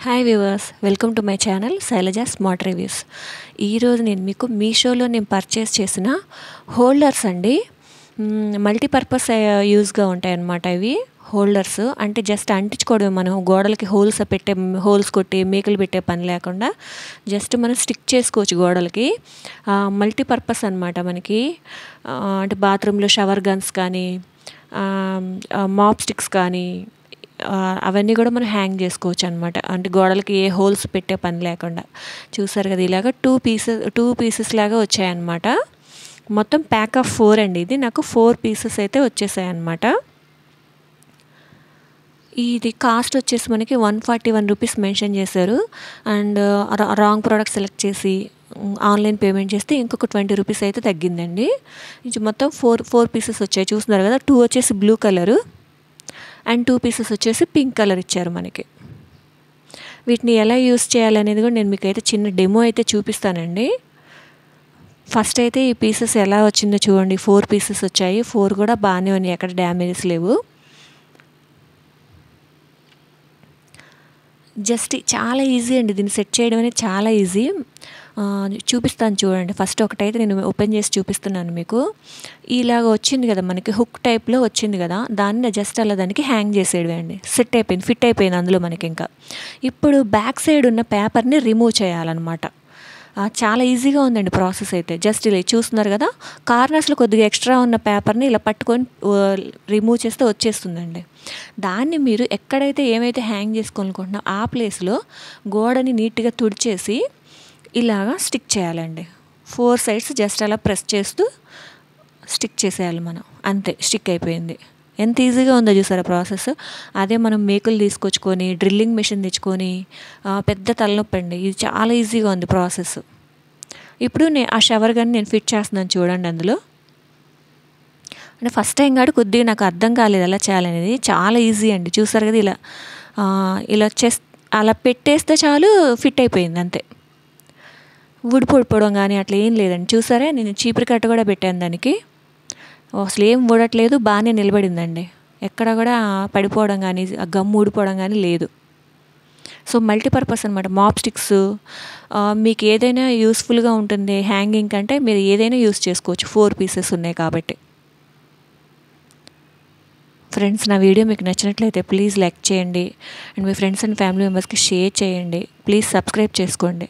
Hi viewers, welcome to my channel Shailaja smart reviews. ఈరోజు నేను మీకు మీషోలో పర్చేస్ చేసిన హోల్డర్స్ అండి. మల్టీపర్పస్ యూజ్గా ఉంటాయన్నమాట. ఇవి హోల్డర్స్ అంటే జస్ట్ అంటించుకోవడం, మనం గోడలకి హోల్స్ కొట్టి మేకులు పెట్టే పని లేకుండా జస్ట్ మనం స్టిక్ చేసుకోవచ్చు గోడలకి. మల్టీపర్పస్ అనమాట. మనకి అంటే బాత్రూంలో షవర్ గన్స్ కానీ, మాప్ స్టిక్స్ కానీ, అవన్నీ కూడా మనం హ్యాంగ్ చేసుకోవచ్చు అనమాట. అంటే గోడలకి ఏ హోల్స్ పెట్టే పని లేకుండా. చూసారు కదా, ఇలాగ టూ పీసెస్ లాగా వచ్చాయన్నమాట. మొత్తం ప్యాక్ ఆఫ్ 4 అండి. ఇది నాకు 4 పీసెస్ అయితే వచ్చేసాయి అనమాట. ఇది కాస్ట్ వచ్చేసి మనకి 141 రూపీస్ మెన్షన్ చేశారు. అండ్ రాంగ్ ప్రోడక్ట్ సెలెక్ట్ చేసి ఆన్లైన్ పేమెంట్ చేస్తే ఇంకొక 20 రూపీస్ అయితే తగ్గిందండి. ఇది మొత్తం 4 పీసెస్ వచ్చాయి. చూస్తున్నారు కదా, 2 వచ్చేసి బ్లూ కలరు అండ్ 2 పీసెస్ వచ్చేసి పింక్ కలర్ ఇచ్చారు మనకి. వీటిని ఎలా యూస్ చేయాలనేది కూడా నేను మీకు అయితే చిన్న డెమో అయితే చూపిస్తానండి. ఫస్ట్ అయితే ఈ పీసెస్ ఎలా వచ్చిందో చూడండి. 4 పీసెస్ వచ్చాయి. 4 కూడా బాగానే ఉన్నాయి, ఎక్కడ డ్యామేజెస్ లేవు. జస్ట్ చాలా ఈజీ అండి, దీన్ని సెట్ చేయడం అనేది చాలా ఈజీ. చూపిస్తాను చూడండి. ఫస్ట్ ఒకటైతే నేను ఓపెన్ చేసి చూపిస్తున్నాను మీకు. ఇలాగ వచ్చింది కదా మనకి, హుక్ టైప్లో వచ్చింది కదా, దాన్ని జస్ట్ అలా దానికి హ్యాంగ్ చేసేయడమే అండి. ఫిట్ అయిపోయింది అందులో మనకి. ఇంకా ఇప్పుడు బ్యాక్ సైడ్ ఉన్న పేపర్ని రిమూవ్ చేయాలన్నమాట. చాలా ఈజీగా ఉందండి ప్రాసెస్ అయితే. జస్ట్ ఇలా చూస్తున్నారు కదా, కార్నర్స్లో కొద్దిగా ఎక్స్ట్రా ఉన్న పేపర్ని ఇలా పట్టుకొని రిమూవ్ చేస్తే వచ్చేస్తుందండి. దాన్ని మీరు ఎక్కడైతే ఏమైతే హ్యాంగ్ చేసుకోవాలనుకుంటున్నా ఆ ప్లేస్లో గోడని నీట్గా తుడిచేసి ఇలాగా స్టిక్ చేయాలండి. 4 సైడ్స్ జస్ట్ అలా ప్రెస్ చేస్తూ స్టిక్ చేసేయాలి మనం. అంతే, స్టిక్ అయిపోయింది. ఎంత ఈజీగా ఉందో చూసారా ప్రాసెస్. అదే మనం మేకులు తీసుకొచ్చుకొని డ్రిల్లింగ్ మెషిన్ తెచ్చుకొని పెద్ద తలనొప్పి అండి. ఇది చాలా ఈజీగా ఉంది ప్రాసెస్. ఇప్పుడు ఆ షవర్ గన్ నేను ఫిట్ చేస్తున్నాను చూడండి. అందులో అంటే ఫస్ట్ టైం కాదు, కొద్దిగా నాకు అర్థం కాలేదు ఎలా చేయాలనేది. చాలా ఈజీ అండి. చూసారు కదా, ఇలా అలా పెట్టేస్తే చాలు, ఫిట్ అయిపోయింది అంతే. ఊడిపోవడం కానీ అట్లా ఏం లేదండి. చూసారా, నేను చీపురు కట్ట కూడా పెట్టాను దానికి. అసలు ఏం ఊడట్లేదు, బాగానే నిలబడిందండి. ఎక్కడ కూడా పడిపోవడం కానీ గమ్ ఊడిపోవడం కానీ లేదు. సో మల్టీపర్పస్ అనమాట. మాప్ స్టిక్స్ మీకు ఏదైనా యూస్ఫుల్గా ఉంటుంది. హ్యాంగింగ్ కంటే మీరు ఏదైనా యూస్ చేసుకోవచ్చు. 4 పీసెస్ ఉన్నాయి కాబట్టి. ఫ్రెండ్స్, నా వీడియో మీకు నచ్చినట్లయితే ప్లీజ్ లైక్ చేయండి and me friends and family మెంబర్స్కి షేర్ చేయండి. ప్లీజ్ సబ్స్క్రైబ్ చేసుకోండి.